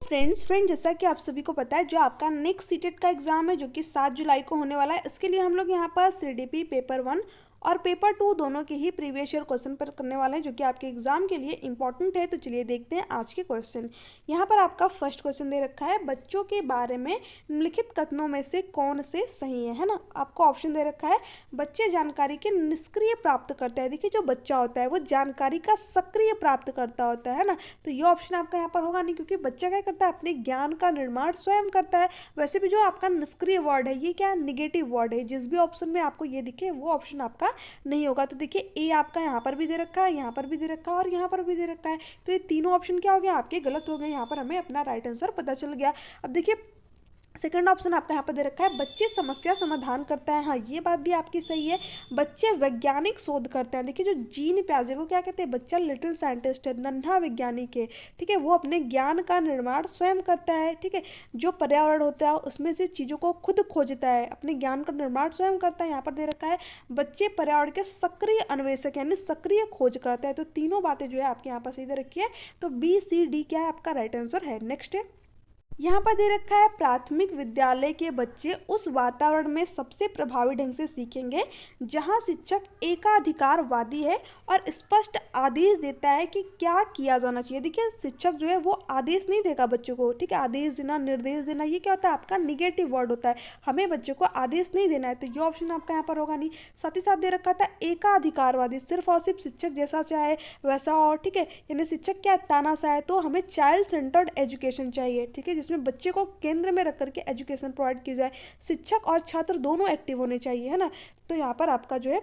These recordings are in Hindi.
फ्रेंड्स जैसा कि आप सभी को पता है, जो आपका नेक्स्ट सीटेट का एग्जाम है जो कि 7 जुलाई को होने वाला है, इसके लिए हम लोग यहाँ पर सीडीपी पेपर 1 और पेपर 2 दोनों के ही प्रीवियस ईयर क्वेश्चन पर करने वाले हैं जो कि आपके एग्जाम के लिए इंपॉर्टेंट है। तो चलिए देखते हैं आज के क्वेश्चन। यहाँ पर आपका फर्स्ट क्वेश्चन दे रखा है, बच्चों के बारे में निम्नलिखित कथनों में से कौन से सही है ना। आपको ऑप्शन दे रखा है, बच्चे जानकारी के निष्क्रिय प्राप्त करते हैं। देखिए, जो बच्चा होता है वो जानकारी का सक्रिय प्राप्त करता होता है ना, तो ये ऑप्शन आपका यहाँ पर होगा नहीं, क्योंकि बच्चा क्या करता है, अपने ज्ञान का निर्माण स्वयं करता है। वैसे भी जो आपका निष्क्रिय वर्ड है ये क्या है, निगेटिव वर्ड है। जिस भी ऑप्शन में आपको ये दिखे वो ऑप्शन आपका नहीं होगा। तो देखिए, ए आपका यहाँ पर भी दे रखा है, यहाँ पर भी दे रखा है और यहाँ पर भी दे रखा है, तो ये तीनों ऑप्शन क्या हो गया, आपके गलत हो गए। यहाँ पर हमें अपना राइट आंसर पता चल गया। अब देखिए, सेकंड ऑप्शन आपका यहाँ पर दे रखा है, बच्चे समस्या समाधान करता है। हाँ, ये बात भी आपकी सही है, बच्चे वैज्ञानिक शोध करते हैं। देखिए, जो जीन प्याजे वो क्या कहते हैं, बच्चा लिटिल साइंटिस्ट है, नन्हा वैज्ञानिक है। ठीक है, वो अपने ज्ञान का निर्माण स्वयं करता है। ठीक है, जो पर्यावरण होता है उसमें से चीज़ों को खुद खोजता है, अपने ज्ञान का निर्माण स्वयं करता है। यहाँ पर दे रखा है, बच्चे पर्यावरण के सक्रिय अन्वेषक यानी सक्रिय खोज करते हैं। तो तीनों बातें जो है आपके यहाँ पर सही दे रखी है, तो बी सी डी क्या है आपका राइट आंसर है। नेक्स्ट है, यहाँ पर दे रखा है, प्राथमिक विद्यालय के बच्चे उस वातावरण में सबसे प्रभावी ढंग से सीखेंगे जहाँ शिक्षक एकाधिकारवादी है और स्पष्ट आदेश देता है कि क्या किया जाना चाहिए। देखिए, शिक्षक जो है वो आदेश नहीं देगा बच्चों को। ठीक है, आदेश देना, निर्देश देना, ये क्या होता है, आपका निगेटिव वर्ड होता है। हमें बच्चों को आदेश नहीं देना है, तो ये ऑप्शन आपका यहाँ पर होगा नहीं। साथ ही साथ दे रखा था एकाधिकारवादी, सिर्फ और सिर्फ शिक्षक जैसा चाहे वैसा। और ठीक है, यानी शिक्षक क्या तानाशाह है, तो हमें चाइल्ड सेंटर्ड एजुकेशन चाहिए। ठीक है, जिसमें बच्चे को केंद्र में रख करके एजुकेशन प्रोवाइड की जाए। शिक्षक और छात्र दोनों एक्टिव होने चाहिए, है ना। तो यहाँ पर आपका जो है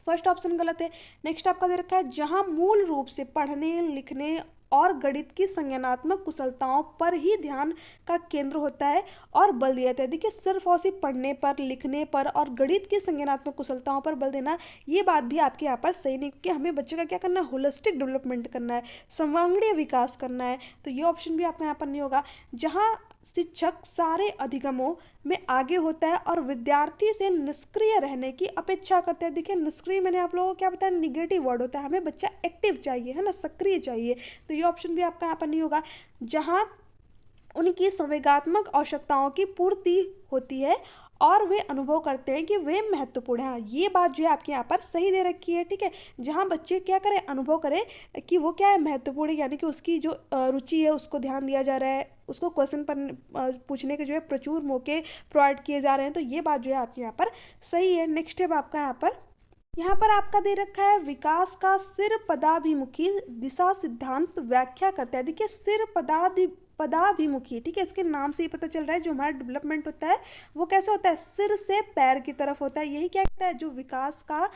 फर्स्ट ऑप्शन गलत है। नेक्स्ट आपका दे रखा है, जहां मूल रूप से पढ़ने लिखने और गणित की संज्ञानात्मक कुशलताओं पर ही ध्यान का केंद्र होता है और बल दिया जाता है। देखिए, सिर्फ और सिर्फ पढ़ने पर, लिखने पर और गणित की संज्ञानात्मक कुशलताओं पर बल देना, ये बात भी आपके यहाँ पर सही नहीं, क्योंकि हमें बच्चे का क्या करना है, होलिस्टिक डेवलपमेंट करना है, सर्वांगीण विकास करना है। तो ये ऑप्शन भी आपका यहाँ पर नहीं होगा। जहाँ शिक्षक सारे अधिगमों में आगे होता है और विद्यार्थी से निष्क्रिय रहने की अपेक्षा करते हैं। देखिए, निष्क्रिय मैंने आप लोगों को क्या बताया, निगेटिव वर्ड होता है। हमें बच्चा एक्टिव चाहिए, है ना, सक्रिय चाहिए। तो ये ऑप्शन भी आपका यहाँ पर नहीं होगा। जहाँ उनकी संवेगात्मक आवश्यकताओं की पूर्ति होती है और वे अनुभव करते हैं कि वे महत्वपूर्ण हैं, ये बात जो है आपके यहाँ पर सही दे रखी है। ठीक है, जहाँ बच्चे क्या करें, अनुभव करें कि वो क्या है, महत्वपूर्ण है, यानी कि उसकी जो रुचि है उसको ध्यान दिया जा रहा है, उसको क्वेश्चन पर पूछने के जो है प्रचुर मौके प्रोवाइड किए जा रहे हैं। तो ये बात जो है आपके यहाँ पर सही है। नेक्स्ट स्टेप आपका यहाँ पर आपका दे रखा है, विकास का सिर पदाभिमुखी दिशा सिद्धांत व्याख्या करता है। देखिए, सिर पदाभिमुखी, ठीक है, इसके नाम से ही पता चल रहा है जो हमारा डेवलपमेंट होता है वो कैसे होता है, सिर से पैर की तरफ होता है। यही क्या कहता है, जो विकास का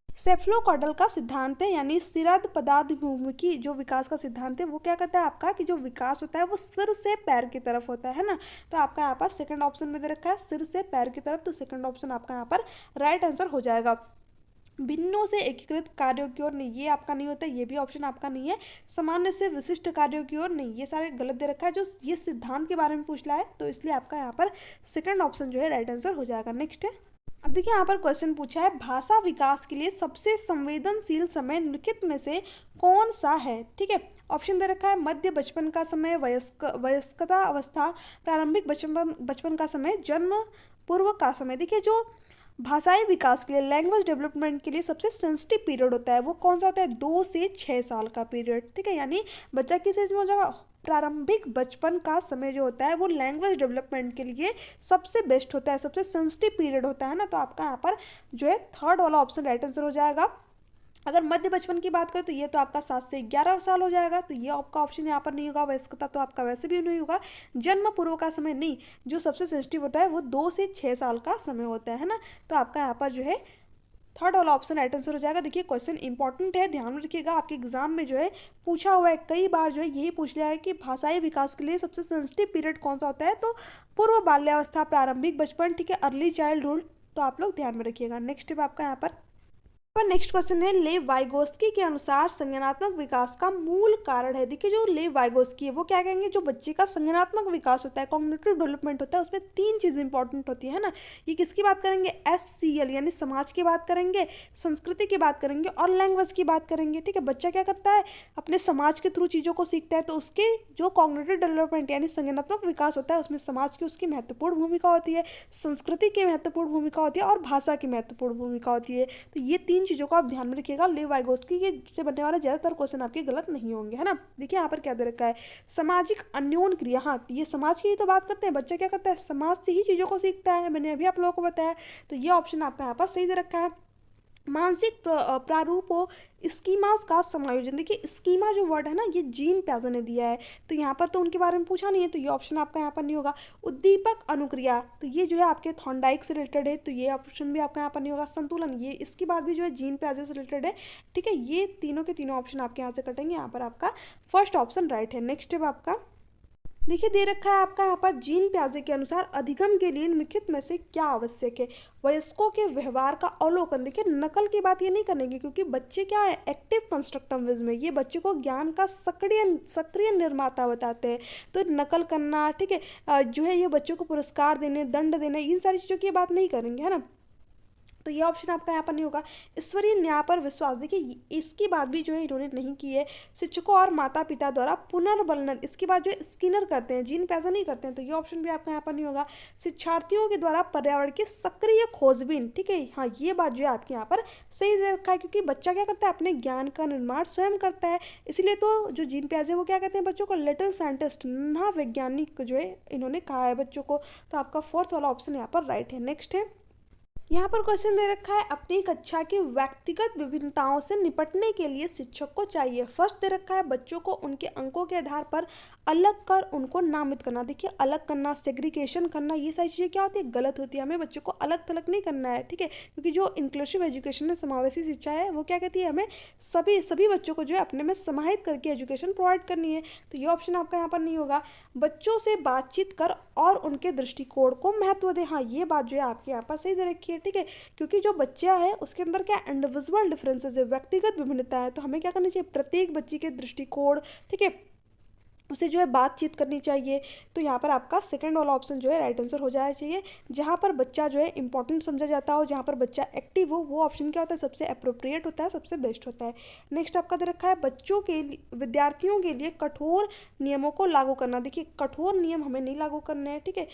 सेफ्लोकॉडल का सिद्धांत है, यानी सिरद पदाभिमुखी जो विकास का सिद्धांत है वो क्या कहता है आपका, कि जो विकास होता है वो सिर से पैर की तरफ होता है ना। तो आपका यहाँ पर सेकंड ऑप्शन में दे रखा है, सिर से पैर की तरफ, तो सेकंड ऑप्शन आपका यहाँ पर राइट आंसर हो जाएगा। भिन्नों से एकीकृत कार्यों की ओर नहीं, ये आपका नहीं होता, ये भी ऑप्शन आपका नहीं है। सामान्य से विशिष्ट कार्यों की ओर नहीं, ये सारे गलत दे रखा है। जो ये सिद्धांत के बारे में पूछ रहा है, तो इसलिए आपका यहाँ पर सेकंड ऑप्शन जो है राइट आंसर हो जाएगा। नेक्स्ट है, अब देखिए यहाँ पर क्वेश्चन पूछा है, भाषा विकास के लिए सबसे संवेदनशील समय निम्नलिखित में से कौन सा है। ठीक है, ऑप्शन दे रखा है, मध्य बचपन का समय, वयस्कता अवस्था, प्रारंभिक बचपन का समय, जन्म पूर्व का समय। देखिए, जो भाषाई विकास के लिए, लैंग्वेज डेवलपमेंट के लिए सबसे सेंसिटिव पीरियड होता है वो कौन सा होता है, 2 से 6 साल का पीरियड। ठीक है, यानी बच्चा किस एज में हो जाएगा, प्रारंभिक बचपन का समय जो होता है वो लैंग्वेज डेवलपमेंट के लिए सबसे बेस्ट होता है, सबसे सेंसिटिव पीरियड होता है ना। तो आपका यहाँ पर जो है थर्ड वाला ऑप्शन राइट आंसर हो जाएगा। अगर मध्य बचपन की बात करें तो ये तो आपका 7 से 11 साल हो जाएगा, तो ये आपका ऑप्शन यहाँ पर नहीं होगा। वयस्कता तो आपका वैसे भी नहीं होगा। जन्म पूर्व का समय नहीं, जो सबसे सेंसिटिव होता है वो 2 से 6 साल का समय होता है ना। तो आपका यहाँ पर जो है थर्ड वाला ऑप्शन राइट आंसर हो जाएगा। देखिए, क्वेश्चन इंपॉर्टेंट है, ध्यान में रखिएगा, आपके एग्जाम में जो है पूछा हुआ है, कई बार जो है यही पूछ लिया है कि भाषाई विकास के लिए सबसे सेंसिटिव पीरियड कौन सा होता है, तो पूर्व बाल्यावस्था, प्रारंभिक बचपन, ठीक है, अर्ली चाइल्डहुड। तो आप लोग ध्यान में रखिएगा। नेक्स्ट स्टेप आपका यहाँ पर पर नेक्स्ट क्वेश्चन है, लेव वाइगोस्की के अनुसार संज्ञानात्मक विकास का मूल कारण है। देखिए जो लेव वाइगोस्की है वो क्या कहेंगे, जो बच्चे का संज्ञानात्मक विकास होता है, कॉग्निटिव डेवलपमेंट होता है, उसमें 3 चीज़ इंपॉर्टेंट होती है ना। ये किसकी बात करेंगे, SCL यानी समाज की बात करेंगे, संस्कृति की बात करेंगे और लैंग्वेज की बात करेंगे। ठीक है, बच्चा क्या करता है, अपने समाज के थ्रू चीज़ों को सीखता है, तो उसके जो कॉग्निटिव डेवलपमेंट यानी संज्ञानात्मक विकास होता है उसमें समाज की उसकी महत्वपूर्ण भूमिका होती है, संस्कृति की महत्वपूर्ण भूमिका होती है और भाषा की महत्वपूर्ण भूमिका होती है। तो ये 3 चीज़ों को आप ध्यान में रखिएगा। लेव वाइगोस्की के से बनने वाले ज़्यादातर क्वेश्चन आपके गलत नहीं होंगे, है ना। देखिए यहाँ पर क्या दे रखा है, सामाजिक अन्योन क्रिया। हाँ, ये समाज की ही तो बात करते हैं, बच्चा क्या करता है, समाज से ही चीज़ों को सीखता है, मैंने अभी आप लोगों को बताया। तो ये ऑप्शन आपका यहाँ पर सही दे रखा है। मानसिक प्रारूपों स्कीमास का समायोजन। देखिए स्कीमा जो वर्ड है ना, ये जीन प्याजे ने दिया है, तो यहाँ पर तो उनके बारे में पूछा नहीं है, तो ये ऑप्शन आपका यहाँ पर नहीं होगा। उद्दीपक अनुक्रिया, तो ये जो है आपके थॉर्नडाइक से रिलेटेड है, तो ये ऑप्शन भी आपका यहाँ पर नहीं होगा। संतुलन, ये इसकी बात भी जो है जीन प्याजे से रिलेटेड है। ठीक है, ये तीनों के तीनों ऑप्शन आपके यहाँ से कटेंगे, यहाँ पर आपका फर्स्ट ऑप्शन राइट है। नेक्स्ट है आपका, देखिए दे रखा है आपका यहाँ पर, जीन प्याजे के अनुसार अधिगम के लिए निम्नलिखित में से क्या आवश्यक है। वयस्कों के व्यवहार का अवलोकन। देखिए नकल की बात ये नहीं करेंगे, क्योंकि बच्चे क्या है, एक्टिव कंस्ट्रक्टिविज्म में, ये बच्चे को ज्ञान का सक्रिय निर्माता बताते हैं। तो नकल करना, ठीक है, जो है ये बच्चों को पुरस्कार देने, दंड देने, इन सारी चीज़ों की बात नहीं करेंगे, है ना। तो ये ऑप्शन आपका यहाँ पर नहीं होगा। ईश्वरीय न्याय पर विश्वास, देखिए इसकी बात भी जो है इन्होंने नहीं की है। शिक्षकों और माता पिता द्वारा पुनर्वलन, इसकी बात जो है स्किनर करते हैं, जीन पैसा नहीं करते हैं, तो ये ऑप्शन भी आपका यहाँ पर नहीं होगा। शिक्षार्थियों के द्वारा पर्यावरण की सक्रिय खोजबीन, ठीक है, हाँ ये बात जो है आपके यहाँ पर सही दे रखा है, क्योंकि बच्चा क्या करता है, अपने ज्ञान का निर्माण स्वयं करता है। इसलिए तो जो जीन प्याजे वो क्या कहते हैं बच्चों को, लिटिल साइंटिस्ट, नन्हा वैज्ञानिक जो है इन्होंने कहा है बच्चों को। तो आपका फोर्थ वाला ऑप्शन यहाँ पर राइट है। नेक्स्ट है, यहाँ पर क्वेश्चन दे रखा है, अपनी कक्षा की व्यक्तिगत विभिन्नताओं से निपटने के लिए शिक्षक को चाहिए। फर्स्ट दे रखा है, बच्चों को उनके अंकों के आधार पर अलग कर उनको नामित करना। देखिए अलग करना, सेग्रीगेशन करना, ये सारी चीज़ें क्या होती है, गलत होती है। हमें बच्चों को अलग थलग नहीं करना है, ठीक है, क्योंकि जो इंक्लूसिव एजुकेशन है, समावेशी शिक्षा है, वो क्या कहती है, हमें सभी बच्चों को जो है अपने में समाहित करके एजुकेशन प्रोवाइड करनी है। तो ये ऑप्शन आपका यहाँ पर नहीं होगा। बच्चों से बातचीत कर और उनके दृष्टिकोण को महत्व दे। हाँ ये बात जो है आपके यहाँ पर सही दे रखी है, ठीक है, क्योंकि जो बच्चा है उसके अंदर क्या इंडिविजुअल डिफरेंसेस है, व्यक्तिगत विभिन्नता है, तो हमें क्या करना चाहिए, प्रत्येक बच्चे के दृष्टिकोण, ठीक है, उसे जो है बातचीत करनी चाहिए। तो यहाँ पर आपका सेकंड वाला ऑप्शन जो है राइट आंसर हो जाना चाहिए। जहाँ पर बच्चा जो है इंपॉर्टेंट समझा जाता हो, जहाँ पर बच्चा एक्टिव हो, वो ऑप्शन क्या होता है, सबसे अप्रोप्रिएट होता है, सबसे बेस्ट होता है। नेक्स्ट आपका दे रखा है, बच्चों के विद्यार्थियों के लिए कठोर नियमों को लागू करना। देखिए कठोर नियम हमें नहीं लागू करने हैं, ठीक है,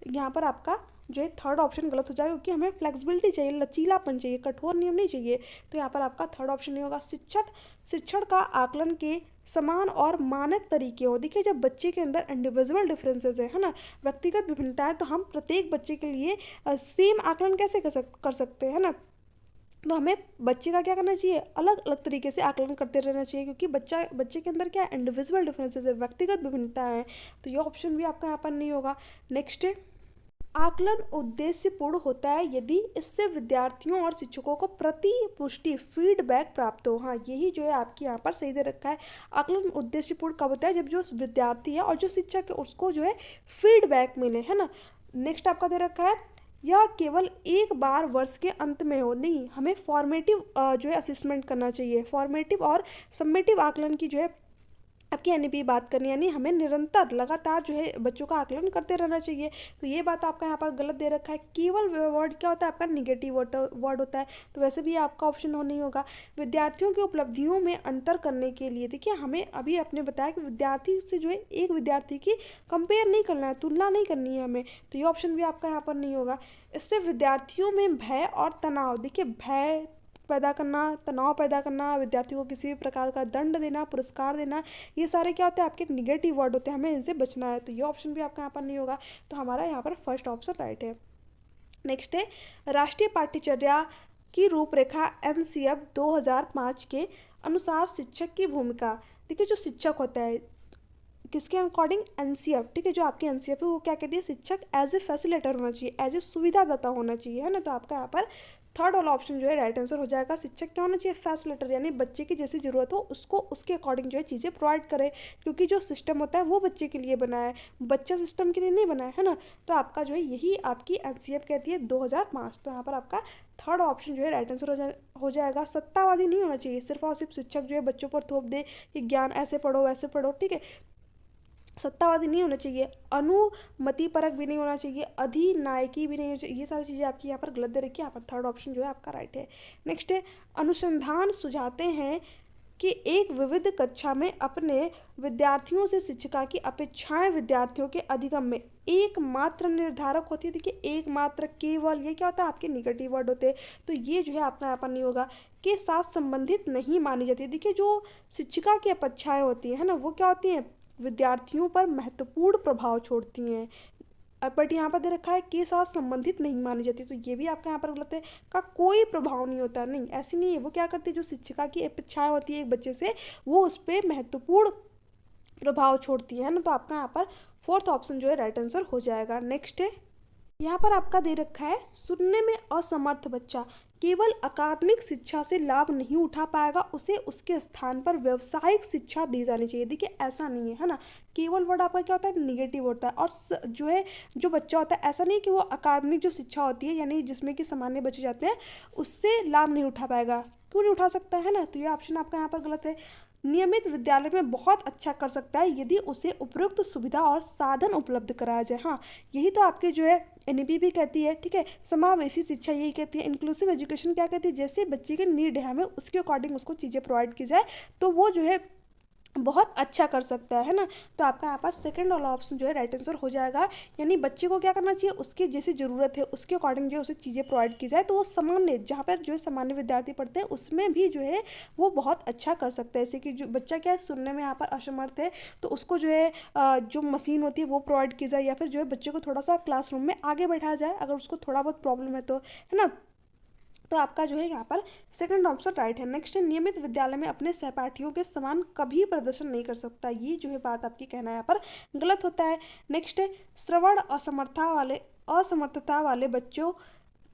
यहाँ पर आपका जो है थर्ड ऑप्शन गलत हो जाएगा, क्योंकि हमें फ्लेक्सिबिलिटी चाहिए, लचीलापन चाहिए, कठोर नियम नहीं चाहिए। तो यहाँ पर आपका थर्ड ऑप्शन नहीं होगा। शिक्षण का आकलन के समान और मानक तरीके हो। देखिए जब बच्चे के अंदर इंडिविजुअल डिफरेंसेस है ना, व्यक्तिगत विभिन्नता है, तो हम प्रत्येक बच्चे के लिए सेम आकलन कैसे कर सकते हैं ना। तो हमें बच्चे का क्या करना चाहिए, अलग अलग तरीके से आकलन करते रहना चाहिए, क्योंकि बच्चे के अंदर क्या इंडिविजुअल डिफरेंसेस है, व्यक्तिगत विभिन्नता है। तो ये ऑप्शन भी आपका यहाँ पर नहीं होगा। नेक्स्ट है, आकलन उद्देश्यपूर्ण होता है यदि इससे विद्यार्थियों और शिक्षकों को प्रतिपुष्टि फीडबैक प्राप्त हो। हाँ यही जो है आपके यहाँ पर सही दे रखा है। आकलन उद्देश्यपूर्ण कब होता है, जब जो विद्यार्थी है और जो शिक्षक है उसको जो है फीडबैक मिले, है ना। नेक्स्ट आपका दे रखा है, यह केवल एक बार वर्ष के अंत में हो, नहीं, हमें फॉर्मेटिव जो है असेसमेंट करना चाहिए। फॉर्मेटिव और समेटिव आकलन की जो है आपकी एनईपी बात करनी, यानी हमें निरंतर लगातार जो है बच्चों का आकलन करते रहना चाहिए। तो ये बात आपका यहाँ पर गलत दे रखा है। केवल वर्ड क्या होता है आपका, निगेटिव वर्ड होता है, तो वैसे भी आपका ऑप्शन हो नहीं होगा। विद्यार्थियों की उपलब्धियों में अंतर करने के लिए, देखिए हमें अभी आपने बताया कि विद्यार्थी से जो है एक विद्यार्थी की कंपेयर नहीं करना है, तुलना नहीं करनी है हमें, तो ये ऑप्शन भी आपका यहाँ पर नहीं होगा। इससे विद्यार्थियों में भय और तनाव, देखिए भय पैदा करना, तनाव पैदा करना, विद्यार्थियों को किसी भी प्रकार का दंड देना, पुरस्कार देना, ये सारे क्या होते हैं आपके निगेटिव वर्ड होते हैं, हमें इनसे बचना है। तो ये ऑप्शन भी आपका यहाँ पर नहीं होगा। तो हमारा यहाँ पर फर्स्ट ऑप्शन राइट है। नेक्स्ट है, राष्ट्रीय पाठ्यचर्या की रूपरेखा NCF 2005 के अनुसार शिक्षक की भूमिका। देखिए जो शिक्षक होता है किसके अकॉर्डिंग, NCF, ठीक है, जो आपकी NCF है वो क्या कहती है, शिक्षक एज ए फैसिलिटेटर होना चाहिए, एज ए सुविधादाता होना चाहिए, है ना। तो आपका यहाँ पर थर्ड वाला ऑप्शन जो है राइट आंसर हो जाएगा। शिक्षक क्या होना चाहिए, फैसिलिटेटर, यानी बच्चे की जैसी ज़रूरत हो उसको उसके अकॉर्डिंग जो है चीज़ें प्रोवाइड करे, क्योंकि जो सिस्टम होता है वो बच्चे के लिए बना है, बच्चा सिस्टम के लिए नहीं बना है ना। तो आपका जो है यही आपकी एनसीएफ कहती है 2005। तो यहाँ पर आपका थर्ड ऑप्शन जो है राइट आंसर हो जाएगा। सत्तावादी नहीं होना चाहिए, सिर्फ और सिर्फ शिक्षक जो है बच्चों पर थोप दे कि ज्ञान ऐसे पढ़ो वैसे पढ़ो, ठीक है, सत्तावादी नहीं होना चाहिए। अनुमति परक भी नहीं होना चाहिए, अधिनायकी भी नहीं होना चाहिए। ये सारी चीज़ें आपकी यहाँ पर गलत दे रखी है, यहाँ पर थर्ड ऑप्शन जो है आपका राइट है। नेक्स्ट है, अनुसंधान सुझाते हैं कि एक विविध कक्षा में अपने विद्यार्थियों से शिक्षिका की अपेक्षाएं विद्यार्थियों के अधिगम में एकमात्र निर्धारक होती है। देखिए एकमात्र, केवल, ये क्या होता है, आपके निगेटिव वर्ड होते हैं, तो ये जो है आपका यहाँ पर नहीं होगा। के साथ संबंधित नहीं मानी जाती है। देखिए जो शिक्षिका की अपेक्षाएं होती है ना, वो क्या होती हैं, विद्यार्थियों पर महत्वपूर्ण प्रभाव छोड़ती हैं। बट यहाँ पर दे रखा है के साथ संबंधित नहीं मानी जाती, तो ये भी आपका यहाँ पर गलत है। का कोई प्रभाव नहीं होता, नहीं ऐसी नहीं है। वो क्या करती है, जो शिक्षिका की अपेक्षाएं होती है एक बच्चे से, वो उस पर महत्वपूर्ण प्रभाव छोड़ती है ना। तो आपका यहाँ पर फोर्थ ऑप्शन जो है राइट आंसर हो जाएगा। नेक्स्ट है, यहाँ पर आपका दे रखा है सुनने में असमर्थ बच्चा केवल अकादमिक शिक्षा से लाभ नहीं उठा पाएगा, उसे उसके स्थान पर व्यावसायिक शिक्षा दी जानी चाहिए। देखिए ऐसा नहीं है ना, केवल वर्ड आपका क्या होता है, निगेटिव होता है। और जो है जो बच्चा होता है, ऐसा नहीं कि वो अकादमिक जो शिक्षा होती है यानी जिसमें कि सामान्य बच्चे जाते हैं उससे लाभ नहीं उठा पाएगा। क्यों नहीं उठा सकता है ना, तो ये ऑप्शन आपका यहाँ पर गलत है। नियमित विद्यालय में बहुत अच्छा कर सकता है यदि उसे उपयुक्त सुविधा और साधन उपलब्ध कराया जाए। हाँ, यही तो आपके जो है एनईपी भी कहती है, ठीक है, समावेशी शिक्षा यही कहती है। इंक्लूसिव एजुकेशन क्या कहती है, जैसे बच्चे की नीड है हमें उसके अकॉर्डिंग उसको चीज़ें प्रोवाइड की जाए तो वो जो है बहुत अच्छा कर सकता है ना। तो आपका यहाँ पास सेकंड वाला ऑप्शन जो है राइट आंसर हो जाएगा। यानी बच्चे को क्या करना चाहिए, उसकी जैसी ज़रूरत है उसके अकॉर्डिंग जो है उसे चीज़ें प्रोवाइड की जाए, तो वो सामान्य जहाँ पर जो है सामान्य विद्यार्थी पढ़ते हैं उसमें भी जो है वो बहुत अच्छा कर सकता है। जैसे कि जो बच्चा क्या है सुनने में यहाँ पर असमर्थ है, तो उसको जो है जो मशीन होती है वो प्रोवाइड की जाए, या फिर जो है बच्चे को थोड़ा सा क्लासरूम में आगे बैठाया जाए अगर उसको थोड़ा बहुत प्रॉब्लम है तो, है ना। तो आपका जो है यहाँ पर सेकंड ऑप्शन राइट है। नेक्स्ट है, नियमित विद्यालय में अपने सहपाठियों के समान कभी प्रदर्शन नहीं कर सकता, ये जो है बात आपकी कहना यहाँ पर गलत होता है। नेक्स्ट है, श्रवण असमर्थता वाले बच्चों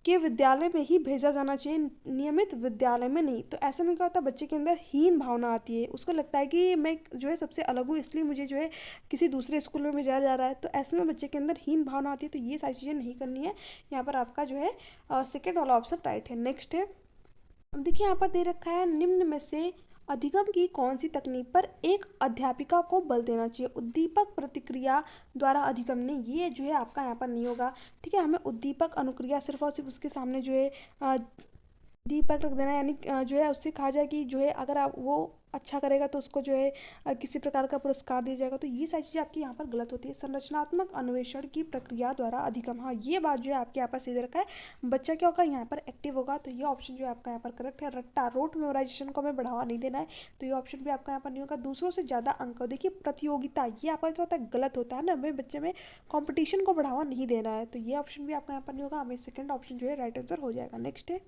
के विद्यालय में ही भेजा जाना चाहिए, नियमित विद्यालय में नहीं। तो ऐसे में क्या होता है, बच्चे के अंदर हीन भावना आती है, उसको लगता है कि मैं जो है सबसे अलग हूँ इसलिए मुझे जो है किसी दूसरे स्कूल में भेजा जा रहा है। तो ऐसे में बच्चे के अंदर हीन भावना आती है, तो ये सारी चीज़ें नहीं करनी है। यहाँ पर आपका जो है सेकेंड वाला ऑप्शन राइट है। नेक्स्ट है, अब देखिए यहाँ पर दे रखा है निम्न में से अधिगम की कौन सी तकनीक पर एक अध्यापिका को बल देना चाहिए, उद्दीपक प्रतिक्रिया द्वारा अधिगम नहीं, ये जो है आपका यहाँ पर नहीं होगा। ठीक है, हमें उद्दीपक अनुक्रिया सिर्फ और सिर्फ उसके सामने जो है दीपक रख देना, यानी जो है उससे कहा जाए कि जो है अगर आप वो अच्छा करेगा तो उसको जो है किसी प्रकार का पुरस्कार दिया जाएगा। तो ये सारी चीज़ें आपकी यहाँ पर गलत होती है। संरचनात्मक अन्वेषण की प्रक्रिया द्वारा अधिगम, हाँ ये बात जो है आपके यहाँ पर सीधे रखा है। बच्चा क्या होगा यहाँ पर एक्टिव होगा, तो ये ऑप्शन जो है आपका यहाँ पर करेक्ट है। रट्टा रोट मेमोराइजेशन को हमें बढ़ावा नहीं देना है, तो ये ऑप्शन भी आपका यहाँ पर नहीं होगा। दूसरों से ज़्यादा अंक, देखिए प्रतियोगिता, ये आपका क्या होता है, गलत होता है ना, हमें बच्चे में कॉम्पिटिशन को बढ़ावा नहीं देना है, तो ये ऑप्शन भी आपका यहाँ पर नहीं होगा। हमें सेकेंड ऑप्शन जो है राइट आंसर हो जाएगा। नेक्स्ट है,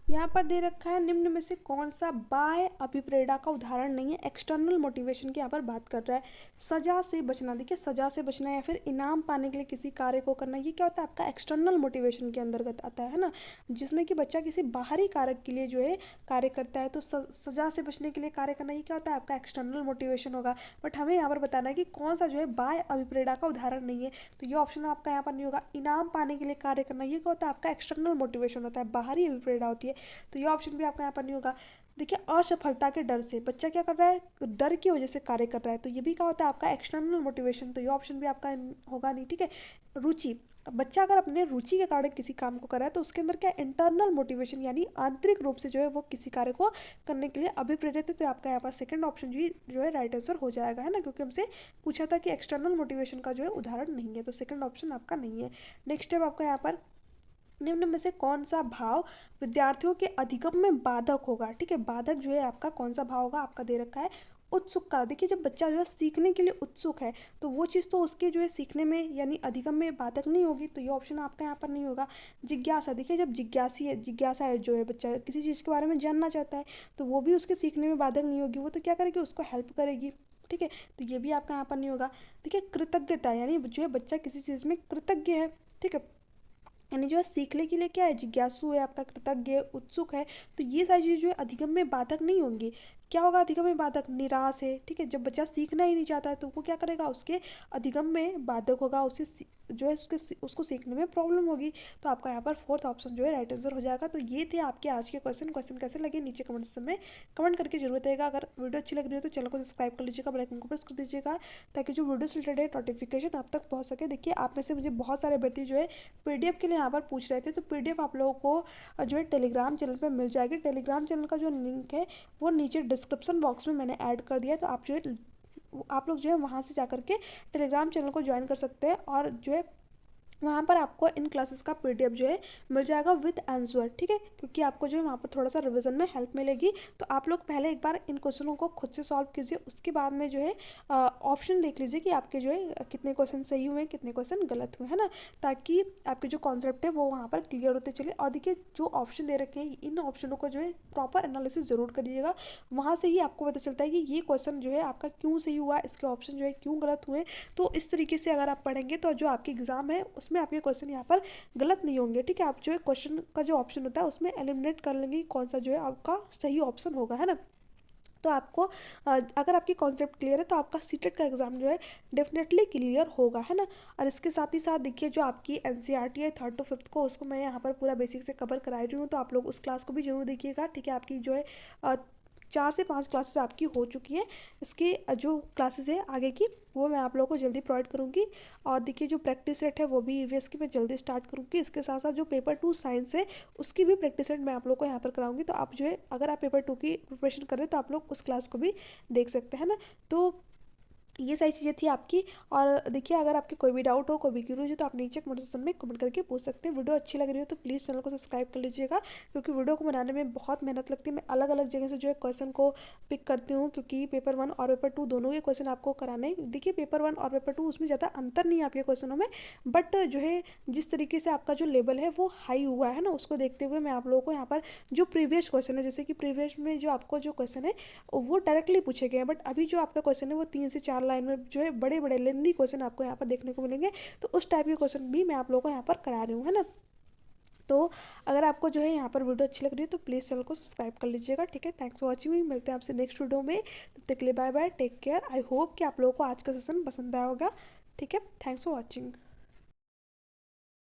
यहाँ पर दे रखा है निम्न में से कौन सा बाह्य अभिप्रेरणा का उदाहरण नहीं है, एक्सटर्नल मोटिवेशन की यहाँ पर बात कर रहा है। सजा से बचना, देखिए सजा से बचना या फिर इनाम पाने के लिए किसी कार्य को करना, ये क्या होता है आपका एक्सटर्नल मोटिवेशन के अंतर्गत आता है ना, जिसमें कि बच्चा किसी बाहरी कारक के लिए जो है कार्य करता है। तो सजा से बचने के लिए कार्य करना ये क्या होता है आपका एक्सटर्नल मोटिवेशन होगा। बट हमें यहाँ पर बताना है कि कौन सा जो है बाह्य अभिप्रेरणा का उदाहरण नहीं है, तो ये ऑप्शन आपका यहाँ पर नहीं होगा। इनाम पाने के लिए कार्य करना, ये क्या होता है आपका एक्सटर्नल मोटिवेशन होता है, बाहरी अभिप्रेरणा होती है, तो ये ऑप्शन भी आपका यहाँ पर नहीं होगा। देखिए असफलता के डर से बच्चा क्या कर रहा है, डर की वजह से कार्य कर रहा है, तो ये भी क्या होता है आपका एक्सटर्नल मोटिवेशन, तो ये ऑप्शन भी आपका होगा नहीं। ठीक है, रुचि, बच्चा अगर अपने रुचि के कारण किसी काम को कर रहा है तो उसके अंदर क्या इंटरनल मोटिवेशन यानी आंतरिक रूप से जो है वो किसी कार्य को करने के लिए अभिप्रेरित है, तो आपका यहाँ पर सेकंड ऑप्शन जो है राइट आंसर हो जाएगा, है ना, क्योंकि हमसे पूछा था कि एक्सटर्नल मोटिवेशन का जो है उदाहरण नहीं है, तो सेकंड ऑप्शन आपका नहीं है। नेक्स्ट स्टेप आपका यहाँ पर निम्न में से कौन सा भाव विद्यार्थियों के अधिगम में बाधक होगा। ठीक है, बाधक जो है आपका कौन सा भाव होगा, आपका दे रखा है उत्सुकता। देखिए जब बच्चा जो है सीखने के लिए उत्सुक है तो वो चीज़ तो उसके जो है सीखने में यानी अधिगम में बाधक नहीं होगी, तो ये ऑप्शन आपका यहाँ पर नहीं होगा। जिज्ञासा, देखिए जब जिज्ञासा है जो है बच्चा किसी चीज़ के बारे में जानना चाहता है तो वो भी उसके सीखने में बाधक नहीं होगी, वो तो क्या करेगी उसको हेल्प करेगी। ठीक है, तो ये भी आपका यहाँ पर नहीं होगा। देखिए कृतज्ञता, यानी जो है बच्चा किसी चीज़ में कृतज्ञ है, ठीक है, यानी जो है सीखने के लिए क्या है, जिज्ञासु है, आपका कृतज्ञ है, उत्सुक है। तो ये सारी चीज़ें जो है अधिगम में बाधक नहीं होंगी। क्या होगा अधिगम में बाधक, निराश है, ठीक है। जब बच्चा सीखना ही नहीं चाहता है तो वो क्या करेगा, उसके अधिगम में बाधक होगा, उसे जो है उसको सीखने में प्रॉब्लम होगी। तो आपका यहाँ पर फोर्थ ऑप्शन जो है राइट आंसर हो जाएगा। तो ये थे आपके आज के क्वेश्चन कैसे लगे नीचे कमेंट सेक्शन में कमेंट करके जरूर बताइएगा। अगर वीडियो अच्छी लग रही है तो चैनल को सब्सक्राइब कर लीजिएगा, बेल आइकन को प्रेस कर दीजिएगा, ताकि जो वीडियो से रिलेटेड नोटिफिकेशन आप तक पहुँच सके। देखिए आप में से मुझे बहुत सारे अभ्यर्थी जो है पीडीएफ के लिए यहाँ पर पूछ रहे थे, तो पीडीएफ आप लोगों को जो है टेलीग्राम चैनल पे मिल जाएगी। टेलीग्राम चैनल का जो लिंक है वो नीचे डिस्क्रिप्शन बॉक्स में मैंने ऐड कर दिया है। तो आप लोग जो है वहाँ से जाकर के टेलीग्राम चैनल को ज्वाइन कर सकते हैं, और जो है वहाँ पर आपको इन क्लासेस का पीडीएफ जो है मिल जाएगा विद आंसर, ठीक है। क्योंकि आपको जो है वहाँ पर थोड़ा सा रिवीजन में हेल्प मिलेगी। तो आप लोग पहले एक बार इन क्वेश्चनों को खुद से सॉल्व कीजिए, उसके बाद में जो है ऑप्शन देख लीजिए कि आपके जो है कितने क्वेश्चन सही हुए, कितने क्वेश्चन गलत हुए, है ना, ताकि आपके जो कॉन्सेप्ट है वो वहाँ पर क्लियर होते चले। और देखिए जो ऑप्शन दे रखे हैं इन ऑप्शनों को जो है प्रॉपर एनालिसिस जरूर करिएगा। वहाँ से ही आपको पता चलता है कि ये क्वेश्चन जो है आपका क्यों सही हुआ, इसके ऑप्शन जो है क्यों गलत हुए। तो इस तरीके से अगर आप पढ़ेंगे तो जो आपकी एग्जाम है उसमें आपके क्वेश्चन यहाँ पर गलत नहीं होंगे, ठीक है। आप जो है क्वेश्चन का जो ऑप्शन होता है उसमें एलिमिनेट कर लेंगे कौन सा जो है आपका सही ऑप्शन होगा, है ना। तो आपको अगर आपकी कॉन्सेप्ट क्लियर है तो आपका सीटेट का एग्जाम जो है डेफिनेटली क्लियर होगा, है ना। और इसके साथ ही साथ देखिए जो आपकी एनसीईआरटी है 3rd to 5th को, उसको मैं यहाँ पर पूरा बेसिक से कवर करा रही हूँ। तो आप लोग उस क्लास को भी जरूर देखिएगा, ठीक है। आपकी जो है 4 से 5 क्लासेस आपकी हो चुकी है। इसकी जो क्लासेस है आगे की वो मैं आप लोगों को जल्दी प्रोवाइड करूँगी। और देखिए जो प्रैक्टिस सेट है वो भी ईवीएस की मैं जल्दी स्टार्ट करूँगी। इसके साथ साथ जो पेपर 2 साइंस है उसकी भी प्रैक्टिस सेट मैं आप लोगों को यहाँ पर कराऊंगी। तो आप जो है अगर आप पेपर 2 की प्रिपरेशन कर रहे हैं तो आप लोग उस क्लास को भी देख सकते हैं ना। तो ये सारी चीज़ें थी आपकी। और देखिए अगर आपके कोई भी डाउट हो, कोई भी क्यूरी हो तो आप नीचे कमेंट सेक्शन में कमेंट करके पूछ सकते हैं। वीडियो अच्छी लग रही हो तो प्लीज़ चैनल को सब्सक्राइब कर लीजिएगा, क्योंकि वीडियो को बनाने में बहुत मेहनत लगती है। मैं अलग अलग जगह से जो है क्वेश्चन को पिक करती हूँ, क्योंकि पेपर 1 और पेपर 2 दोनों के क्वेश्चन आपको कराने हैं। देखिए पेपर 1 और पेपर 2 उसमें ज़्यादा अंतर नहीं है आपके क्वेश्चनों में, बट जो है जिस तरीके से आपका जो लेवल है वो हाई हुआ है ना, उसको देखते हुए मैं आप लोगों को यहाँ पर जो प्रीवियस क्वेश्चन है, जैसे कि प्रीवियस में जो आपको जो क्वेश्चन है वो डायरेक्टली पूछे गए हैं, बट अभी जो आपका क्वेश्चन है वो 3 से 4 लाइन में जो है बड़े बड़े लेंदी क्वेश्चन आपको यहाँ पर देखने को मिलेंगे। तो उस टाइप के क्वेश्चन भी मैं आप लोगों को यहाँ पर करा रही हूँ, है ना। तो अगर आपको जो है यहाँ पर वीडियो अच्छी लग रही है तो प्लीज़ चैनल को सब्सक्राइब कर लीजिएगा, ठीक है। थैंक्स फॉर वॉचिंग, मिलते हैं आपसे नेक्स्ट वीडियो में। तब तक के लिए bye bye, take care. I hope कि आप लोगों को आज का सेशन पसंद आया होगा, ठीक है। Thanks for watching.